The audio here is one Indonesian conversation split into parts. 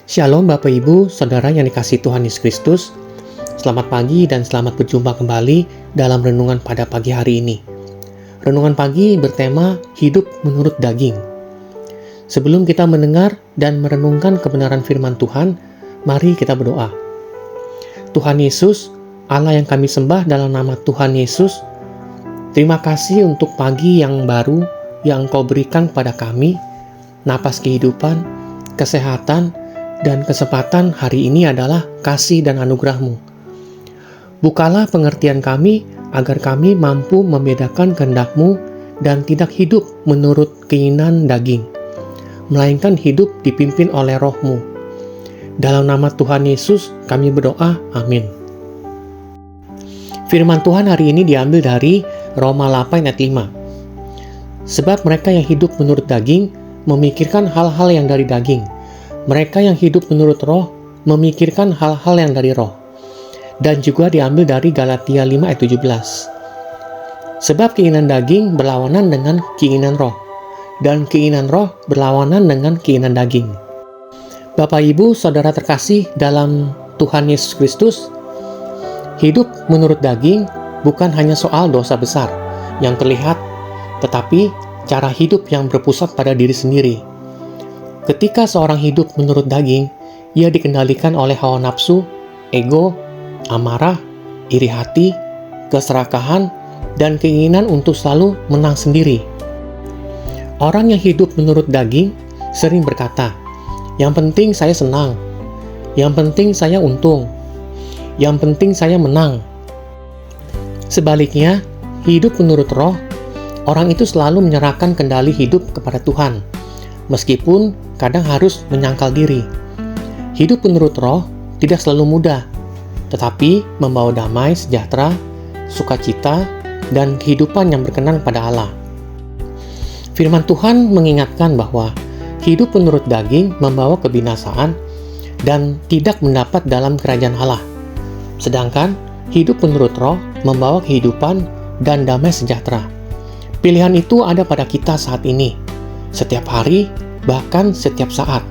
Shalom Bapak Ibu, Saudara yang dikasihi Tuhan Yesus Kristus. Selamat pagi dan selamat berjumpa kembali dalam renungan pada pagi hari ini. Renungan pagi bertema hidup menurut daging. Sebelum kita mendengar dan merenungkan kebenaran firman Tuhan, mari kita berdoa. Tuhan Yesus, Allah yang kami sembah dalam nama Tuhan Yesus, terima kasih untuk pagi yang baru yang Engkau berikan pada kami, napas kehidupan, kesehatan, dan kesempatan hari ini adalah kasih dan anugerah-Mu. Bukalah pengertian kami agar kami mampu membedakan kehendak-Mu dan tidak hidup menurut keinginan daging, melainkan hidup dipimpin oleh Roh-Mu. Dalam nama Tuhan Yesus kami berdoa, amin. Firman Tuhan hari ini diambil dari Roma 8 ayat 5. Sebab mereka yang hidup menurut daging memikirkan hal-hal yang dari daging. Mereka yang hidup menurut roh memikirkan hal-hal yang dari roh. Dan juga diambil dari Galatia 5 ayat 17. Sebab keinginan daging berlawanan dengan keinginan roh, dan keinginan roh berlawanan dengan keinginan daging. Bapak Ibu, Saudara terkasih dalam Tuhan Yesus Kristus, hidup menurut daging bukan hanya soal dosa besar yang terlihat, tetapi cara hidup yang berpusat pada diri sendiri. Ketika seorang hidup menurut daging, ia dikendalikan oleh hawa nafsu, ego, amarah, iri hati, keserakahan, dan keinginan untuk selalu menang sendiri. Orang yang hidup menurut daging sering berkata, "Yang penting saya senang, yang penting saya untung, yang penting saya menang." Sebaliknya, hidup menurut roh, orang itu selalu menyerahkan kendali hidup kepada Tuhan, meskipun kadang harus menyangkal diri. Hidup menurut roh tidak selalu mudah, tetapi membawa damai, sejahtera, sukacita, dan kehidupan yang berkenan pada Allah. Firman Tuhan mengingatkan bahwa hidup menurut daging membawa kebinasaan dan tidak mendapat dalam kerajaan Allah. Sedangkan hidup menurut roh membawa kehidupan dan damai sejahtera. Pilihan itu ada pada kita saat ini, setiap hari, bahkan setiap saat.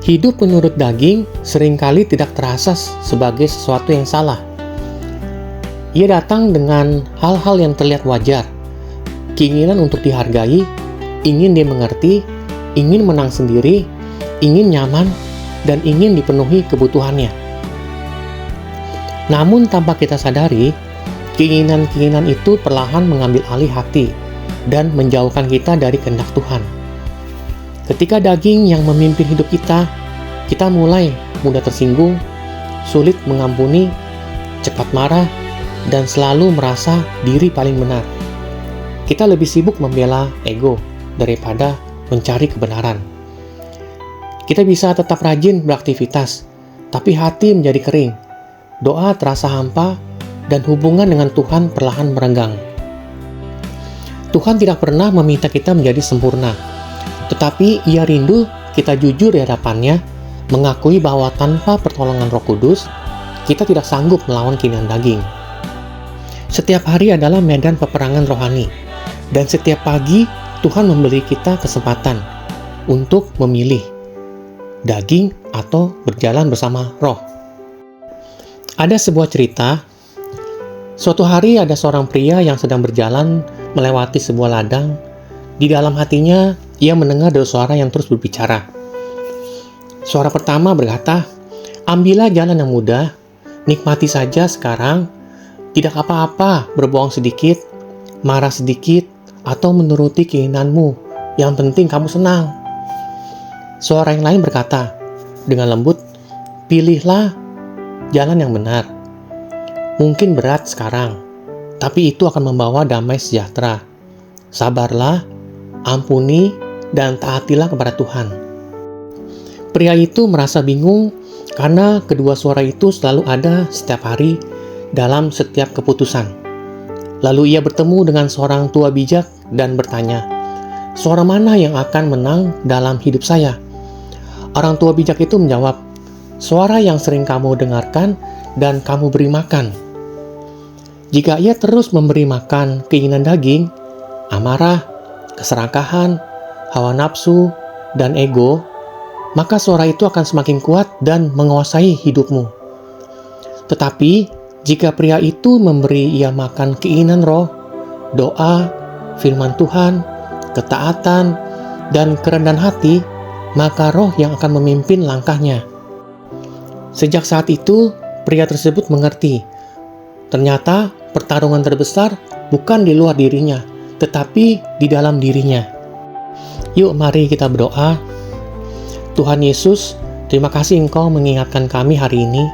Hidup menurut daging seringkali tidak terasa sebagai sesuatu yang salah. Ia datang dengan hal-hal yang terlihat wajar, keinginan untuk dihargai, ingin dimengerti, ingin menang sendiri, ingin nyaman, dan ingin dipenuhi kebutuhannya. Namun tanpa kita sadari, keinginan-keinginan itu perlahan mengambil alih hati dan menjauhkan kita dari kehendak Tuhan. Ketika daging yang memimpin hidup kita mulai mudah tersinggung, sulit mengampuni, cepat marah, dan selalu merasa diri paling benar. Kita lebih sibuk membela ego daripada mencari kebenaran. Kita bisa tetap rajin beraktivitas, tapi hati menjadi kering. Doa terasa hampa, dan hubungan dengan Tuhan perlahan merenggang. Tuhan tidak pernah meminta kita menjadi sempurna, tetapi Ia rindu kita jujur di hadapan-Nya, mengakui bahwa tanpa pertolongan Roh Kudus, kita tidak sanggup melawan keinginan daging. Setiap hari adalah medan peperangan rohani, dan setiap pagi Tuhan memberi kita kesempatan untuk memilih daging atau berjalan bersama Roh. Ada sebuah cerita. Suatu hari ada seorang pria yang sedang berjalan melewati sebuah ladang. Di dalam hatinya, ia mendengar ada suara yang terus berbicara. Suara pertama berkata, "Ambillah jalan yang mudah, nikmati saja sekarang, tidak apa-apa berbohong sedikit, marah sedikit, atau menuruti keinginanmu, yang penting kamu senang." Suara yang lain berkata dengan lembut, "Pilihlah jalan yang benar. Mungkin berat sekarang, tapi itu akan membawa damai sejahtera. Sabarlah, ampuni, dan taatilah kepada Tuhan." Pria itu merasa bingung karena kedua suara itu selalu ada setiap hari dalam setiap keputusan. Lalu ia bertemu dengan seorang tua bijak dan bertanya, "Suara mana yang akan menang dalam hidup saya?" Orang tua bijak itu menjawab, "Suara yang sering kamu dengarkan dan kamu beri makan." Jika ia terus memberi makan keinginan daging, amarah, keserakahan, hawa nafsu, dan ego, maka suara itu akan semakin kuat dan menguasai hidupmu. Tetapi, jika pria itu memberi ia makan keinginan roh, doa, firman Tuhan, ketaatan, dan kerendahan hati, maka roh yang akan memimpin langkahnya. Sejak saat itu, pria tersebut mengerti, ternyata pertarungan terbesar bukan di luar dirinya, tetapi di dalam dirinya. Yuk mari kita berdoa. Tuhan Yesus, terima kasih Engkau mengingatkan kami hari ini,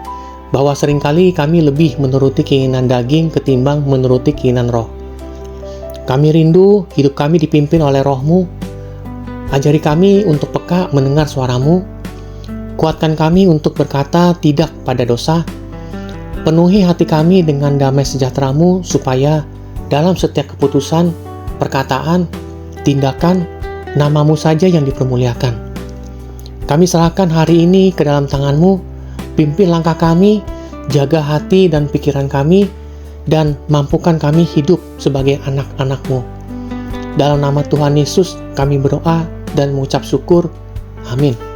bahwa seringkali kami lebih menuruti keinginan daging ketimbang menuruti keinginan roh. Kami rindu hidup kami dipimpin oleh roh-Mu. Ajari kami untuk peka mendengar suara-Mu. Kuatkan kami untuk berkata tidak pada dosa. Penuhi hati kami dengan damai sejahtera-Mu, supaya dalam setiap keputusan, perkataan, tindakan, nama-Mu saja yang dipermuliakan. Kami serahkan hari ini ke dalam tangan-Mu. Pimpin langkah kami, jaga hati dan pikiran kami, dan mampukan kami hidup sebagai anak-anak-Mu. Dalam nama Tuhan Yesus kami berdoa dan mengucap syukur. Amin.